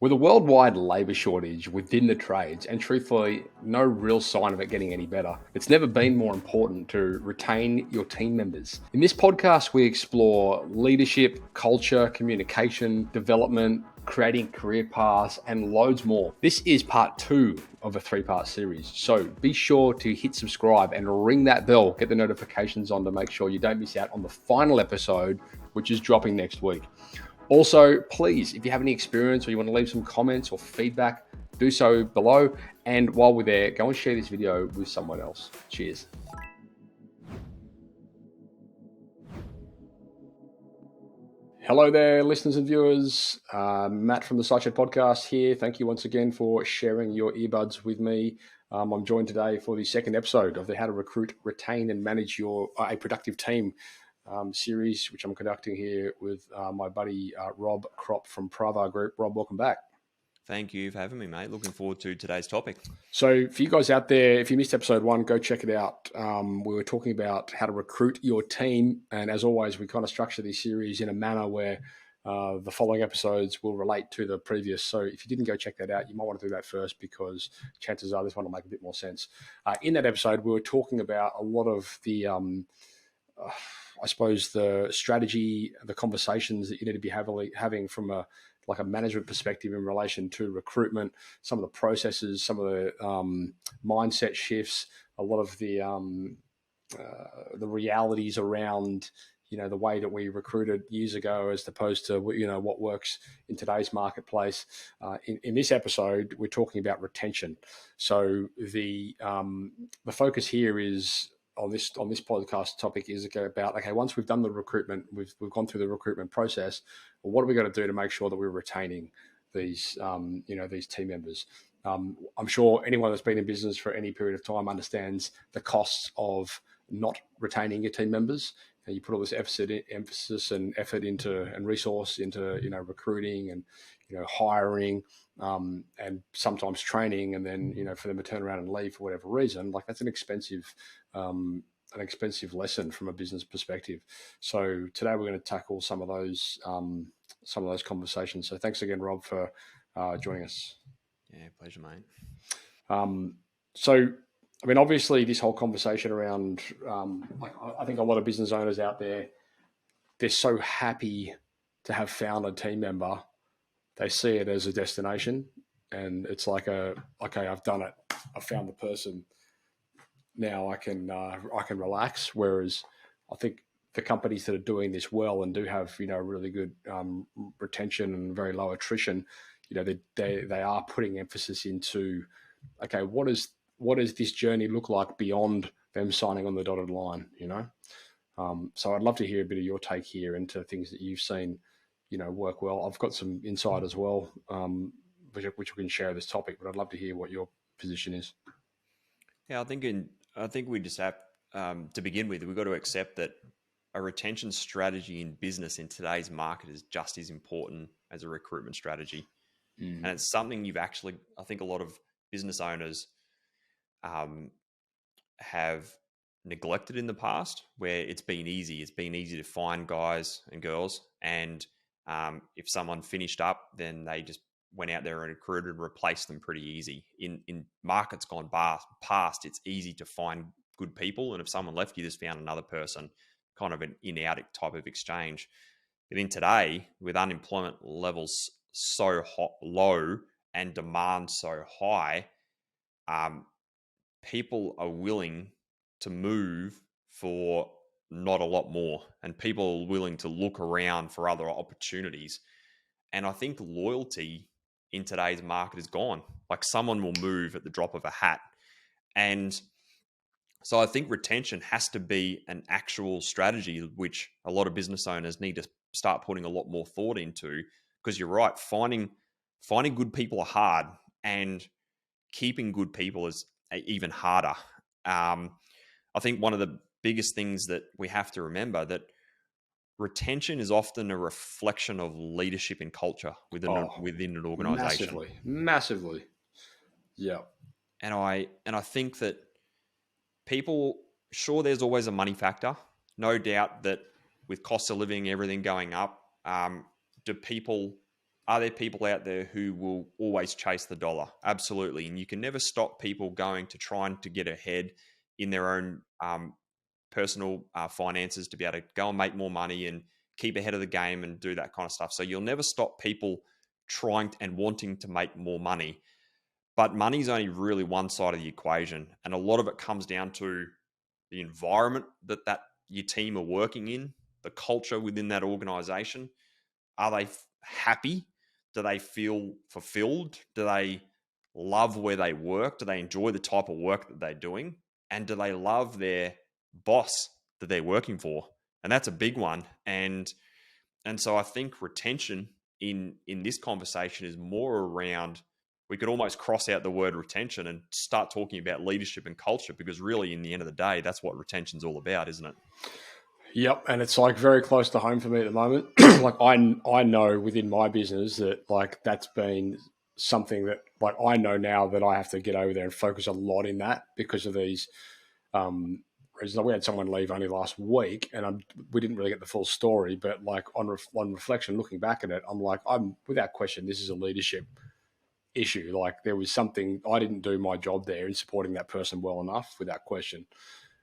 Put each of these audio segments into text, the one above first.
With a worldwide labour shortage within the trades, and truthfully, no real sign of it getting any better, it's never been more important to retain your team members. In this podcast, we explore leadership, culture, communication, development, creating career paths, and loads more. This is part 2 of a 3-part series. So be sure to hit subscribe and ring that bell, get the notifications on to make sure you don't miss out on the final episode, which is dropping next week. Also, please, if you have any experience or you want to leave some comments or feedback, do so below. And while we're there, go and share this video with someone else. Cheers. Hello there, listeners and viewers. Matt from the Sideshow Podcast here. Thank you once again for sharing your earbuds with me. I'm joined today for the second episode of the How to Recruit, Retain and Manage a Productive Team series, which I'm conducting here with my buddy Rob Kropp from Pravar Group. Rob, welcome back. Thank you for having me, mate. Looking forward to today's topic. So for you guys out there, if you missed episode 1, go check it out. We were talking about how to recruit your team. And as always, we kind of structure this series in a manner where the following episodes will relate to the previous. So if you didn't go check that out, you might want to do that first because chances are this one will make a bit more sense. In that episode, we were talking about a lot of the I suppose the strategy, the conversations that you need to be having from a management perspective in relation to recruitment, some of the processes, some of the mindset shifts, a lot of the realities around the way that we recruited years ago as opposed to what works in today's marketplace. In this episode, we're talking about retention. So the focus here is on this podcast topic is about, okay, once we've done the recruitment, we've gone through the recruitment process, well, what are we going to do to make sure that we're retaining these these team members? I'm sure anyone that's been in business for any period of time understands the costs of not retaining your team members. And you put all this emphasis and effort into and resource into recruiting and hiring and sometimes training, and then for them to turn around and leave for whatever reason, like that's an expensive lesson from a business perspective. So today we're going to tackle some of those conversations. So thanks again, Rob, for joining us. Yeah, pleasure, mate. So, I mean, obviously, this whole conversation around, I think a lot of business owners out there, they're so happy to have found a team member. They see it as a destination, and it's like okay, I've done it. I found the person. Now I can relax. Whereas I think the companies that are doing this well and do have really good retention and very low attrition, they are putting emphasis into, okay, what does this journey look like beyond them signing on the dotted line? So I'd love to hear a bit of your take here into things that you've seen work well. I've got some insight as well, which we can share this topic, but I'd love to hear what your position is. Yeah, I think we just have to begin with, we've got to accept that a retention strategy in business in today's market is just as important as a recruitment strategy. And it's something I think a lot of business owners have neglected in the past, where it's been easy. It's been easy to find guys and girls, and if someone finished up, then they just went out there and recruited and replaced them pretty easy. In markets gone past, it's easy to find good people, and if someone left, you just found another person, kind of an in-out type of exchange. But in today, with unemployment levels so low and demand so high, people are willing to move for not a lot more, and people are willing to look around for other opportunities. And I think loyalty in today's market is gone. Like, someone will move at the drop of a hat. And so I think retention has to be an actual strategy, which a lot of business owners need to start putting a lot more thought into, because you're right, finding good people are hard, and keeping good people is even harder. I think one of the biggest things that we have to remember, that retention is often a reflection of leadership and culture within an organization. Massively. Yeah. And I think that people, sure, there's always a money factor. No doubt that with cost of living, everything going up, Are there people out there who will always chase the dollar? Absolutely. And you can never stop people going to trying to get ahead in their own personal finances to be able to go and make more money and keep ahead of the game and do that kind of stuff. So you'll never stop people trying and wanting to make more money. But money's only really one side of the equation. And a lot of it comes down to the environment that your team are working in, the culture within that organization. Are they happy? Do they feel fulfilled? Do they love where they work? Do they enjoy the type of work that they're doing? And do they love their boss that they're working for? And that's a big one. And so I think retention in this conversation is more around, we could almost cross out the word retention and start talking about leadership and culture, because really in the end of the day, that's what retention's all about, isn't it? Yep, and it's like very close to home for me at the moment. Like I know within my business that like that's been something that like I know now that I have to get over there and focus a lot in that because of these reasons. Like we had someone leave only last week, and we didn't really get the full story. But like on reflection, looking back at it, I'm without question this is a leadership issue. Like there was something I didn't do my job there in supporting that person well enough, without question.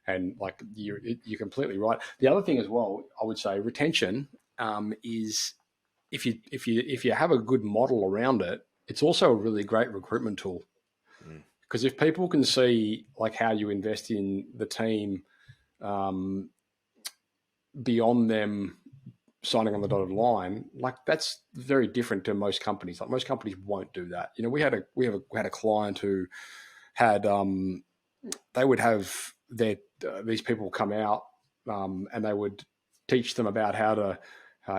And like you're completely right. The other thing as well, I would say retention is if you have a good model around it, it's also a really great recruitment tool. Mm. Because if people can see like how you invest in the team um, beyond them signing on the dotted line, like that's very different to most companies. Like most companies won't do that. You know, we had a client who had they would have their these people come out and they would teach them about how to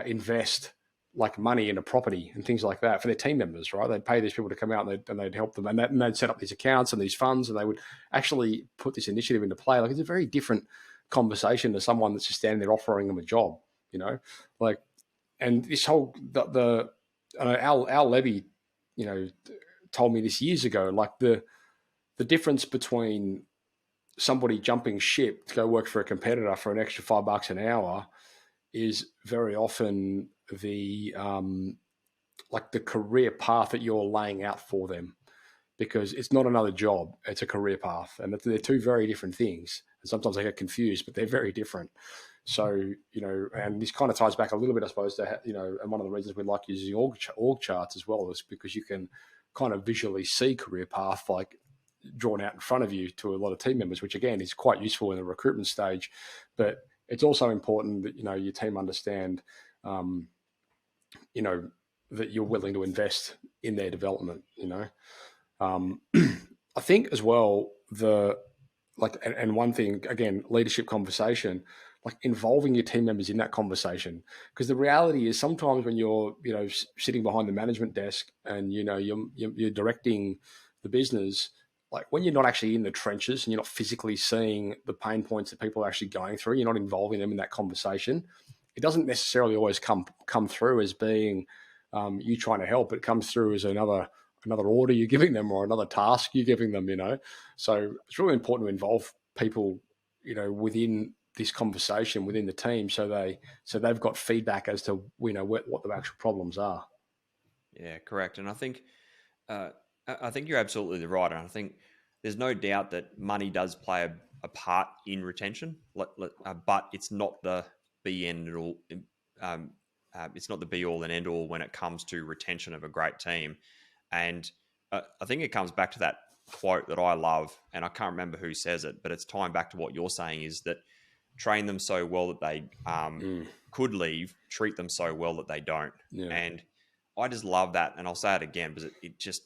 invest like money in a property and things like that for their team members, right? They'd pay these people to come out and they'd help them, and they'd set up these accounts and these funds, and they would actually put this initiative into play. Like it's a very different conversation to someone that's just standing there offering them a job, you know, like. And this whole the Al Levy, you know, told me this years ago. Like the difference between somebody jumping ship to go work for a competitor for an extra $5 an hour is very often the like the career path that you're laying out for them, because it's not another job, it's a career path, and they're two very different things, and sometimes they get confused, but they're very different. So, you know, and this kind of ties back a little bit, I suppose, to, you know, and one of the reasons we like using org charts as well is because you can kind of visually see career path like drawn out in front of you to a lot of team members, which again is quite useful in the recruitment stage. But it's also important that, you know, your team understand, you know, that you're willing to invest in their development, you know. I think as well, and one thing, again, leadership conversation, like involving your team members in that conversation. Because the reality is sometimes when you're, you know, sitting behind the management desk and, you know, you're directing the business, like when you're not actually in the trenches and you're not physically seeing the pain points that people are actually going through, you're not involving them in that conversation. It doesn't necessarily always come through as being you trying to help. It comes through as another order you're giving them or another task you're giving them, you know. So it's really important to involve people, you know, within this conversation within the team, so they've got feedback as to, you know, what the actual problems are. Yeah, correct. And I think you're absolutely right. And I think there's no doubt that money does play a part in retention, but it's not the be end all. It's not the be all and end all when it comes to retention of a great team. And I think it comes back to that quote that I love, and I can't remember who says it, but it's tying back to what you're saying, is that train them so well that they could leave, treat them so well that they don't. Yeah. And I just love that. And I'll say it again, because it just,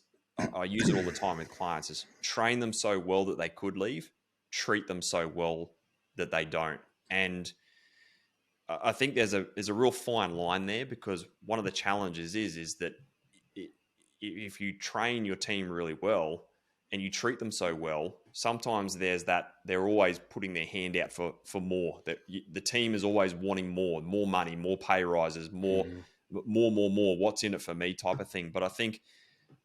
I use it all the time with clients, is train them so well that they could leave, treat them so well that they don't. And I think there's a real fine line there, because one of the challenges is that if you train your team really well and you treat them so well, sometimes there's that they're always putting their hand out for more. That the team is always wanting more money, more pay rises, more. What's in it for me type of thing. But I think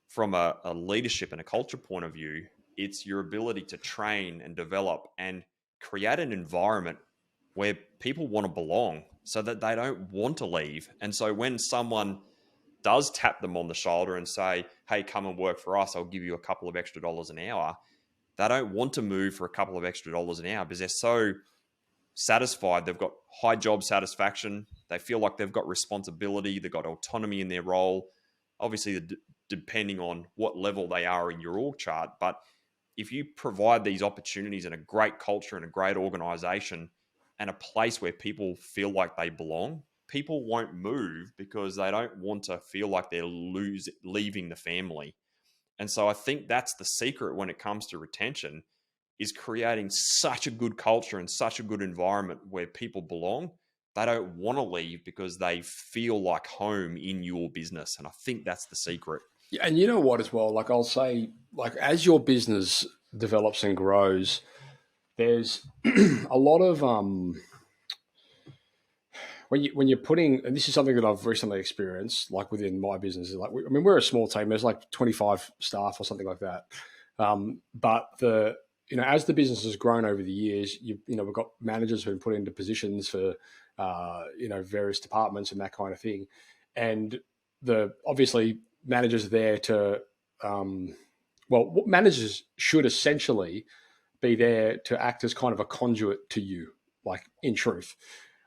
from a leadership and a culture point of view, it's your ability to train and develop and create an environment where people want to belong, so that they don't want to leave. And so when someone does tap them on the shoulder and say, hey, come and work for us, I'll give you a couple of extra dollars an hour, they don't want to move for a couple of extra dollars an hour because they're so satisfied. They've got high job satisfaction. They feel like they've got responsibility. They've got autonomy in their role. Obviously, depending on what level they are in your org chart. But if you provide these opportunities and a great culture and a great organization and a place where people feel like they belong, people won't move because they don't want to feel like they're leaving the family. And so I think that's the secret when it comes to retention, is creating such a good culture and such a good environment where people belong. They don't want to leave because they feel like home in your business. And I think that's the secret. Yeah, and you know what as well? Like I'll say, like as your business develops and grows, there's a lot of when you're putting, and this is something that I've recently experienced, like within my business. Like I mean, we're a small team. There's like 25 staff or something like that. But the as the business has grown over the years, we've got managers who've been put into positions for various departments and that kind of thing, and the obviously managers are there to what managers should essentially be there to act as kind of a conduit to you, like in truth.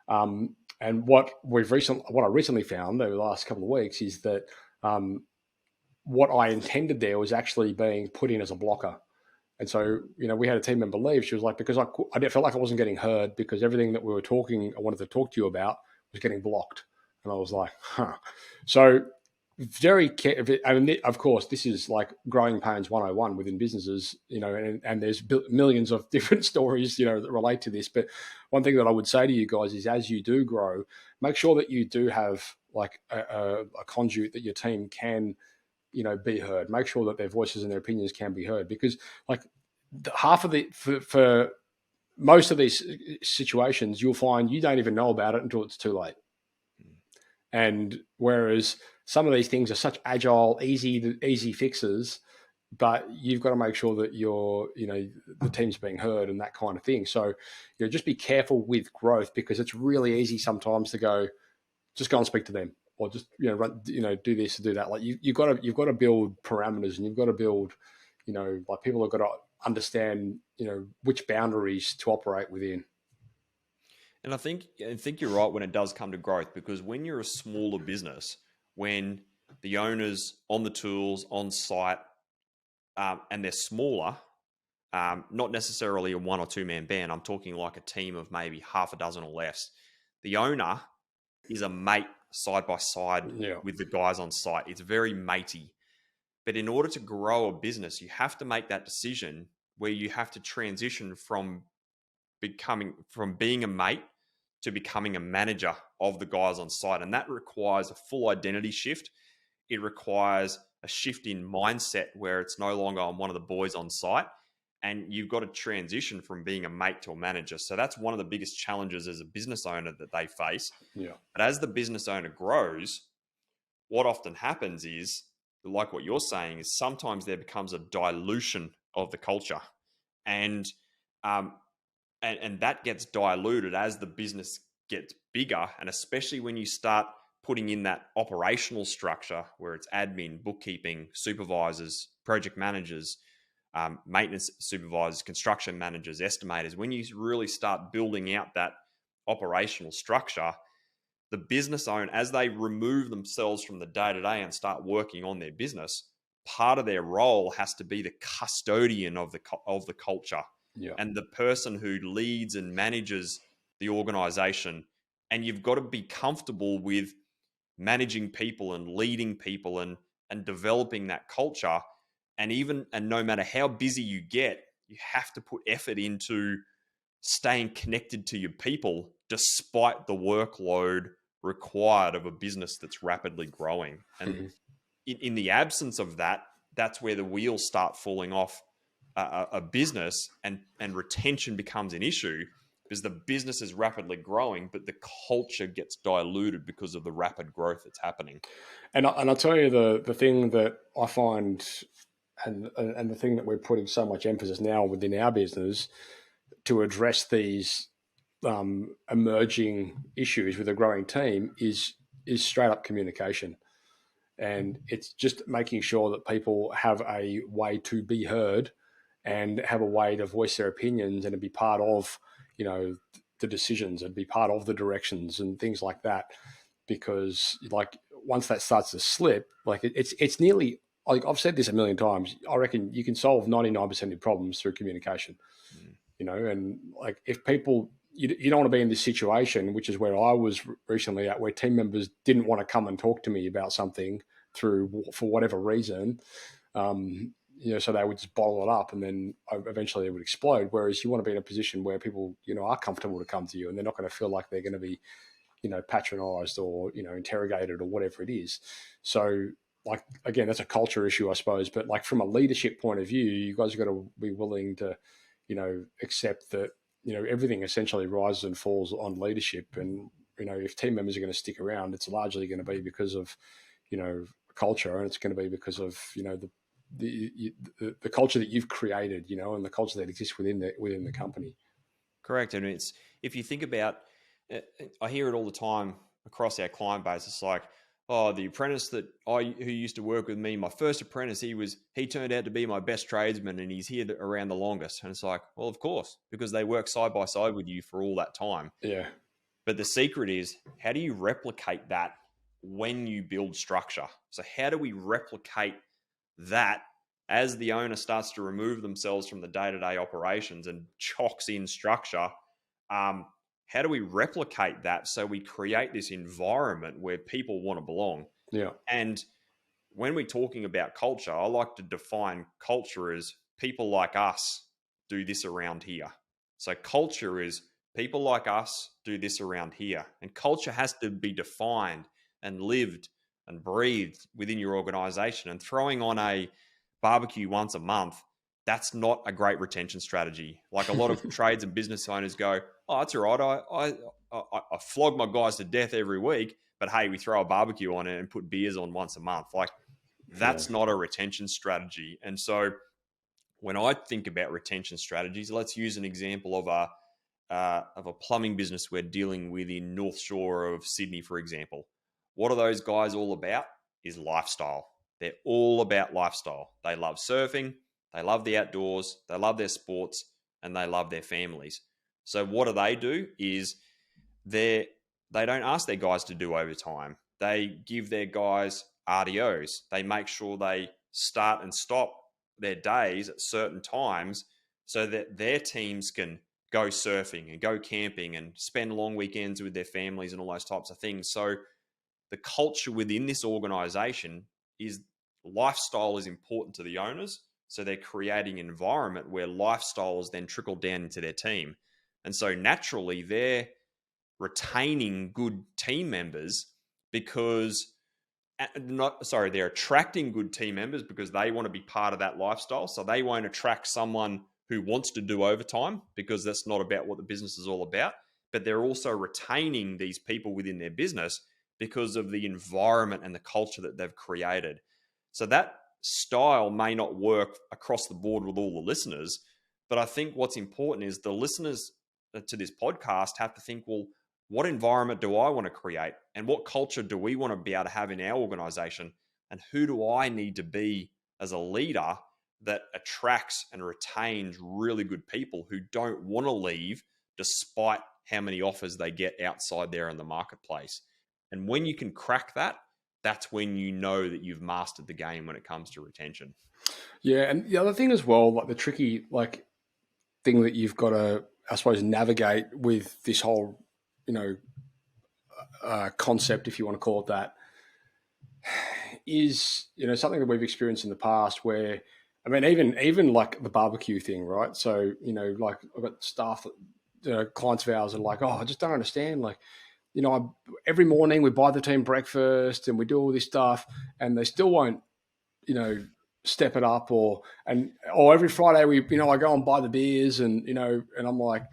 And what I recently found over the last couple of weeks is that what I intended there was actually being put in as a blocker. And so, we had a team member leave. She was like, because I felt like I wasn't getting heard because everything that I wanted to talk to you about was getting blocked. And I was like, huh. So I mean, of course, this is like growing pains 101 within businesses, and there's millions of different stories, that relate to this. But one thing that I would say to you guys is, as you do grow, make sure that you do have like a conduit that your team can, be heard. Make sure that their voices and their opinions can be heard, because like half of for most of these situations, you'll find you don't even know about it until it's too late. And whereas some of these things are such agile, easy fixes, but you've got to make sure that the team's being heard and that kind of thing. So, just be careful with growth, because it's really easy sometimes to just go and speak to them, or just do this or do that. Like you've got to build parameters, and you've got to build, like people have got to understand, which boundaries to operate within. And I think you're right when it does come to growth, because when you're a smaller business, when the owner's on the tools, on site, and they're smaller, not necessarily a 1 or 2 man band, I'm talking like a team of maybe half a dozen or less. The owner is a mate side by side with the guys on site. It's very matey. But in order to grow a business, you have to make that decision where you have to transition from being a mate to becoming a manager of the guys on site. And that requires a full identity shift. It requires a shift in mindset where it's no longer I'm one of the boys on site, and you've got to transition from being a mate to a manager. So that's one of the biggest challenges as a business owner that they face. Yeah. But as the business owner grows, what often happens is, like what you're saying, is sometimes there becomes a dilution of the culture. And and that gets diluted as the business gets bigger, and especially when you start putting in that operational structure where it's admin, bookkeeping, supervisors, project managers, maintenance supervisors, construction managers, estimators. When you really start building out that operational structure, the business owner, as they remove themselves from the day-to-day and start working on their business, part of their role has to be the custodian of the culture, Yeah. and the person who leads and manages the organization. And you've got to be comfortable with managing people and leading people and developing that culture. And no matter how busy you get, you have to put effort into staying connected to your people despite the workload required of a business that's rapidly growing. And in the absence of that, that's where the wheels start falling off a business, and retention becomes an issue, because the business is rapidly growing, but the culture gets diluted because of the rapid growth that's happening. And I'll tell you the thing that I find, and the thing that we're putting so much emphasis now within our business to address these emerging issues with a growing team is straight up communication. And it's just making sure that people have a way to be heard and have a way to voice their opinions and to be part of, the decisions and be part of the directions and things like that. Because like once that starts to slip, like it's nearly, like I've said this a million times, I reckon you can solve 99% of problems through communication. Mm. And like if people, you don't want to be in this situation, which is where I was recently at, where team members didn't want to come and talk to me about something for whatever reason. So they would just bottle it up and then eventually it would explode. Whereas you want to be in a position where people, are comfortable to come to you and they're not going to feel like they're going to be, patronized or, interrogated or whatever it is. So like, again, that's a culture issue, I suppose. But like from a leadership point of view, you guys have got to be willing to, accept that, everything essentially rises and falls on leadership. And, if team members are going to stick around, it's largely going to be because of, culture, and it's going to be because of, the culture that you've created, and the culture that exists within the company. Correct. And it's, if you think about, I hear it all the time across our client base. It's like, oh, the apprentice who used to work with me, my first apprentice, he turned out to be my best tradesman and he's here around the longest. And it's like, well, of course, because they work side by side with you for all that time. Yeah. But the secret is, how do you replicate that when you build structure? So how do we replicate that as the owner starts to remove themselves from the day-to-day operations and chocks in structure? How do we replicate that so we create this environment where people want to belong? Yeah. And when we're talking about culture, I like to define culture as people like us do this around here. So culture is people like us do this around here. And culture has to be defined and lived and breathed within your organization. And throwing on a barbecue once a month, that's not a great retention strategy. Like a lot of trades and business owners go, oh, that's all right. I flog my guys to death every week, but hey, we throw a barbecue on it and put beers on once a month. Like that's not a retention strategy. And so when I think about retention strategies, let's use an example of a plumbing business we're dealing with in North Shore of Sydney, for example. What are those guys all about? Is lifestyle. They're all about lifestyle. They love surfing. They love the outdoors, they love their sports, and they love their families. So what do? Is they don't ask their guys to do overtime. They give their guys RDOs. They make sure they start and stop their days at certain times so that their teams can go surfing and go camping and spend long weekends with their families and all those types of things. So the culture within this organization is lifestyle is important to the owners. So they're creating an environment where lifestyles then trickle down into their team. And so naturally they're retaining good team members because they're attracting good team members because they want to be part of that lifestyle. So they won't attract someone who wants to do overtime because that's not about what the business is all about. But they're also retaining these people within their business because of the environment and the culture that they've created. So that style may not work across the board with all the listeners, but I think what's important is the listeners to this podcast have to think, well, what environment do I want to create? And what culture do we want to be able to have in our organization? And who do I need to be as a leader that attracts and retains really good people who don't want to leave despite how many offers they get outside there in the marketplace? And when you can crack that, that's when you know that you've mastered the game when it comes to retention. Yeah, and the other thing as well, like the tricky thing that you've got to, I suppose, navigate with this whole, concept, if you want to call it that, is something that we've experienced in the past. Where, I mean, even like the barbecue thing, right? So like I've got staff, clients of ours are like, oh, I just don't understand, like. Every morning we buy the team breakfast and we do all this stuff, and they still won't, step it up. Or every Friday I go and buy the beers, and and I'm like,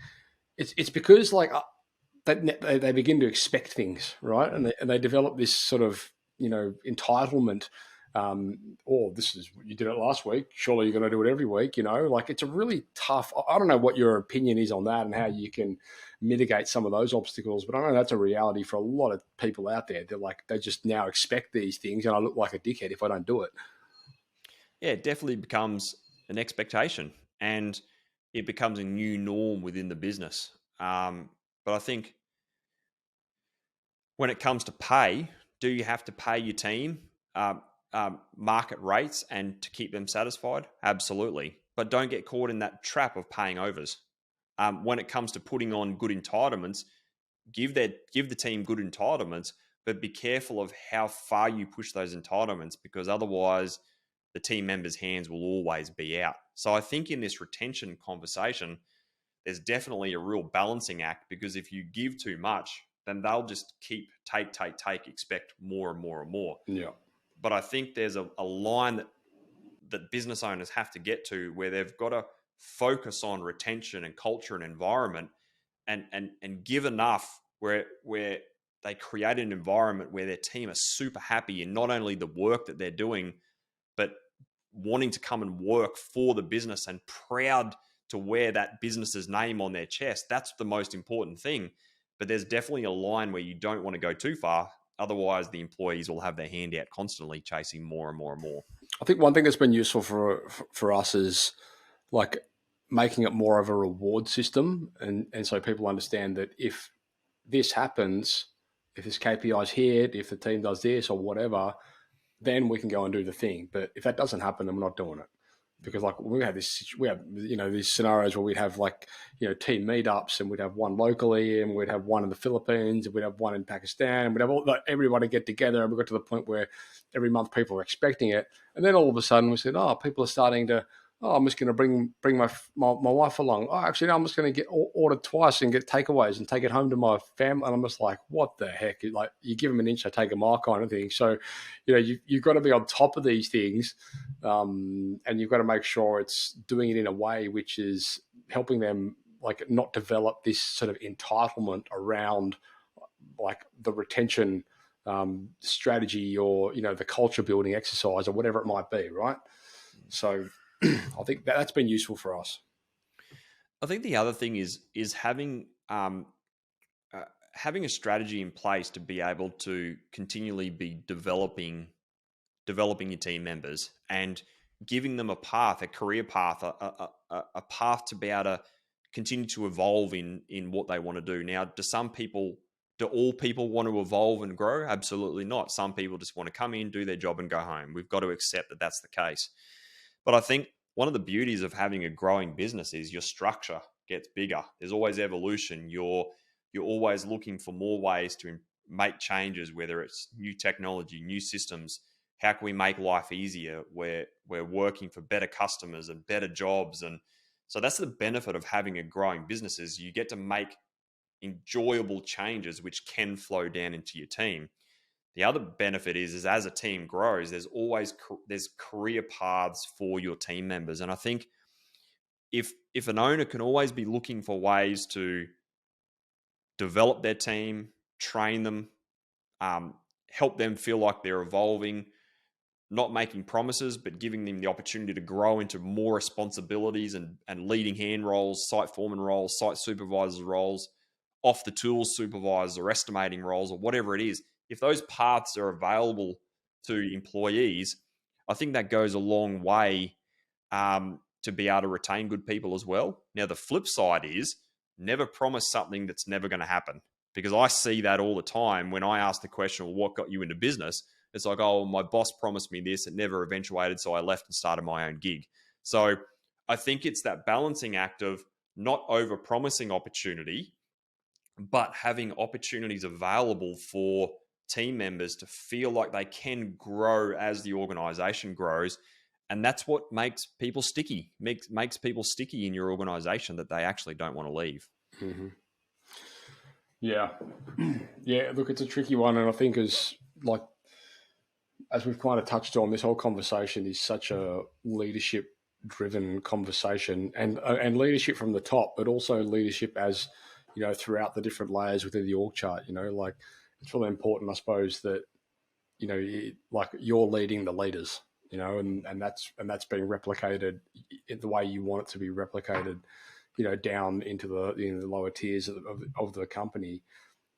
it's because like they begin to expect things, right? And they develop this sort of entitlement Or this is you did it last week. Surely you're going to do it every week. Like it's a really tough. I don't know what your opinion is on that and how you can mitigate some of those obstacles, but I know that's a reality for a lot of people out there. They're like they just now expect these things, and I look like a dickhead if I don't do it. Yeah, it definitely becomes an expectation, and it becomes a new norm within the business. But I think when it comes to pay, do you have to pay your team market rates and to keep them satisfied? Absolutely. But don't get caught in that trap of paying overs. When it comes to putting on good entitlements, give the team good entitlements, but be careful of how far you push those entitlements, because otherwise the team members' hands will always be out. So I think in this retention conversation, there's definitely a real balancing act, because if you give too much, then they'll just keep take, expect more and more and more. Yeah. But I think there's a line that business owners have to get to where they've got to focus on retention and culture and environment, and give enough where they create an environment where their team are super happy in not only the work that they're doing, but wanting to come and work for the business and proud to wear that business's name on their chest. That's the most important thing. But there's definitely a line where you don't want to go too far. Otherwise, the employees will have their hand out constantly chasing more and more and more. I think one thing that's been useful for us is like making it more of a reward system, and so people understand that if this happens, if this KPI is hit, if the team does this or whatever, then we can go and do the thing. But if that doesn't happen, then we're not doing it. Because like we have these scenarios where we'd have like team meetups, and we'd have one locally, and we'd have one in the Philippines, and we'd have one in Pakistan, and we'd have everybody get together, and we got to the point where every month people were expecting it, and then all of a sudden we said, oh, people are starting to, oh, I'm just going to bring my wife along. Oh, actually, no, I'm just going to get ordered twice and get takeaways and take it home to my family. And I'm just like, what the heck? Like, you give them an inch, they take a mile, kind of thing. So, you've got to be on top of these things, and you've got to make sure it's doing it in a way which is helping them like not develop this sort of entitlement around like the retention strategy, or the culture building exercise, or whatever it might be, right? So I think that's been useful for us. I think the other thing is having a strategy in place to be able to continually be developing your team members and giving them a path, a career path, a path to be able to continue to evolve in what they want to do. Now, do all people want to evolve and grow? Absolutely not. Some people just want to come in, do their job, and go home. We've got to accept that that's the case. But I think one of the beauties of having a growing business is your structure gets bigger. There's always evolution. You're always looking for more ways to make changes, whether it's new technology, new systems. How can we make life easier? We're working for better customers and better jobs. And so that's the benefit of having a growing business, is you get to make enjoyable changes which can flow down into your team. The other benefit is as a team grows, there's career paths for your team members. And I think if an owner can always be looking for ways to develop their team, train them, help them feel like they're evolving, not making promises, but giving them the opportunity to grow into more responsibilities and leading hand roles, site foreman roles, site supervisor roles, off the tools supervisors or estimating roles, or whatever it is. If those paths are available to employees, I think that goes a long way to be able to retain good people as well. Now, the flip side is never promise something that's never going to happen, because I see that all the time when I ask the question, well, what got you into business? It's like, oh, my boss promised me this. It never eventuated, so I left and started my own gig. So I think it's that balancing act of not over-promising opportunity, but having opportunities available for team members to feel like they can grow as the organization grows. And that's what makes people sticky, makes people sticky in your organization, that they actually don't want to leave. Mm-hmm. Yeah. Yeah, look, it's a tricky one. And I think as we've kind of touched on, this whole conversation is such a leadership driven conversation, and leadership from the top, but also leadership as, throughout the different layers within the org chart, like it's really important, I suppose, that like you're leading the leaders, and that's being replicated in the way you want it to be replicated, down into the lower tiers of the company,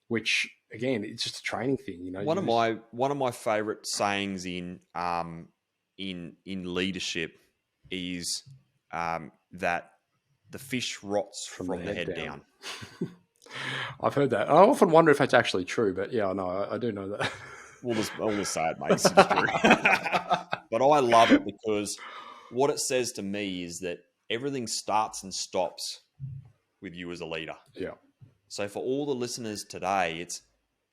which again, it's just a training thing, One of my favorite sayings in leadership is that the fish rots from the head down. I've heard that. I often wonder if that's actually true, but yeah, no, I do know that. We'll just say it, mate. It's true. But I love it because what it says to me is that everything starts and stops with you as a leader. Yeah. So for all the listeners today, it's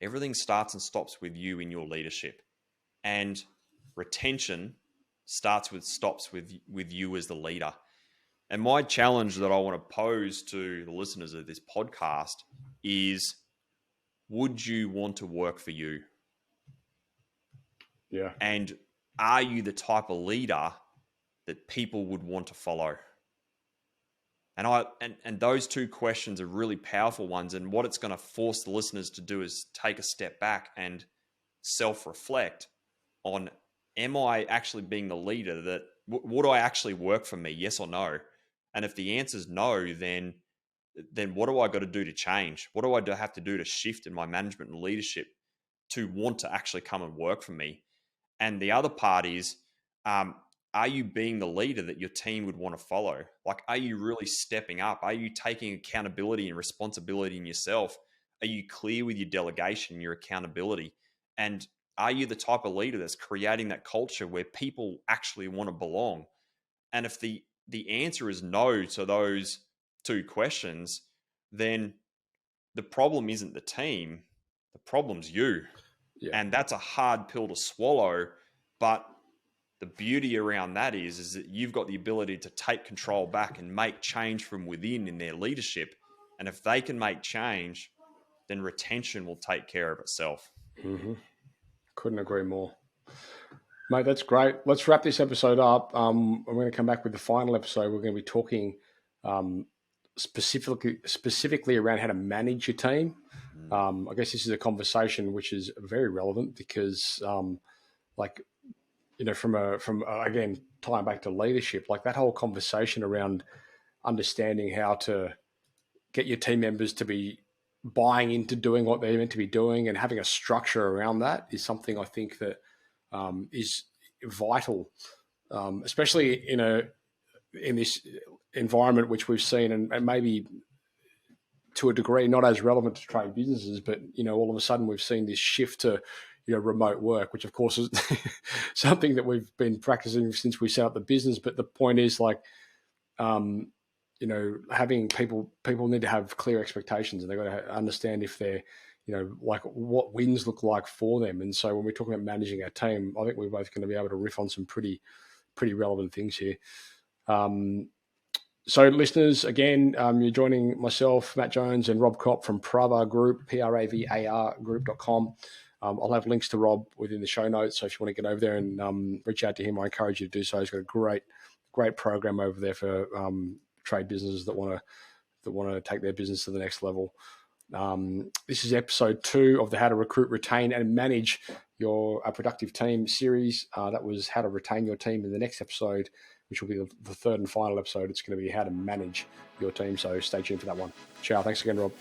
everything starts and stops with you in your leadership. And retention stops with you as the leader. And my challenge that I want to pose to the listeners of this podcast is, would you want to work for you? Yeah. And are you the type of leader that people would want to follow? And those two questions are really powerful ones. And what it's going to force the listeners to do is take a step back and self-reflect on, am I actually being the leader that, would I actually work for me? Yes or no? And if the answer is no, then what do I got to do to change? What do I have to do to shift in my management and leadership to want to actually come and work for me? And the other part is, are you being the leader that your team would want to follow? Like, are you really stepping up? Are you taking accountability and responsibility in yourself? Are you clear with your delegation, your accountability? And are you the type of leader that's creating that culture where people actually want to belong? And if the answer is no to those two questions, then the problem isn't the team, the problem's you. Yeah. And that's a hard pill to swallow, but the beauty around that is that you've got the ability to take control back and make change from within in their leadership. And if they can make change, then retention will take care of itself. Mm-hmm. Couldn't agree more. Mate, that's great. Let's wrap this episode up. I'm going to come back with the final episode. We're going to be talking specifically around how to manage your team. I guess this is a conversation which is very relevant because, from again, tying back to leadership, like that whole conversation around understanding how to get your team members to be buying into doing what they're meant to be doing and having a structure around that is something I think that is vital, especially in this environment which we've seen, and maybe to a degree not as relevant to trade businesses, but all of a sudden we've seen this shift to remote work, which of course is something that we've been practicing since we set up the business. But the point is, like, having people need to have clear expectations, and they've got to understand if they're, like what wins look like for them. And so when we're talking about managing our team, I think we're both going to be able to riff on some pretty relevant things here. So listeners, again, you're joining myself, Matt Jones, and Rob Kropp from Pravar Group, Pravar Group.com. I'll have links to Rob within the show notes. So if you want to get over there and reach out to him, I encourage you to do so. He's got a great program over there for trade businesses that want to take their business to the next level. This is episode 2 of the How to Recruit, Retain, and Manage Your Productive Team series. That was how to retain your team. In the next episode, which will be the third and final episode, it's going to be how to manage your team. So stay tuned for that one. Ciao. Thanks again, Rob.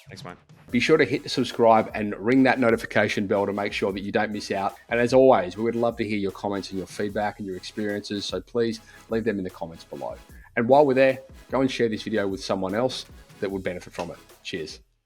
Thanks, mate. Be sure to hit subscribe and ring that notification bell to make sure that you don't miss out. And as always, we would love to hear your comments and your feedback and your experiences. So please leave them in the comments below. And while we're there, go and share this video with someone else that would benefit from it. Cheers.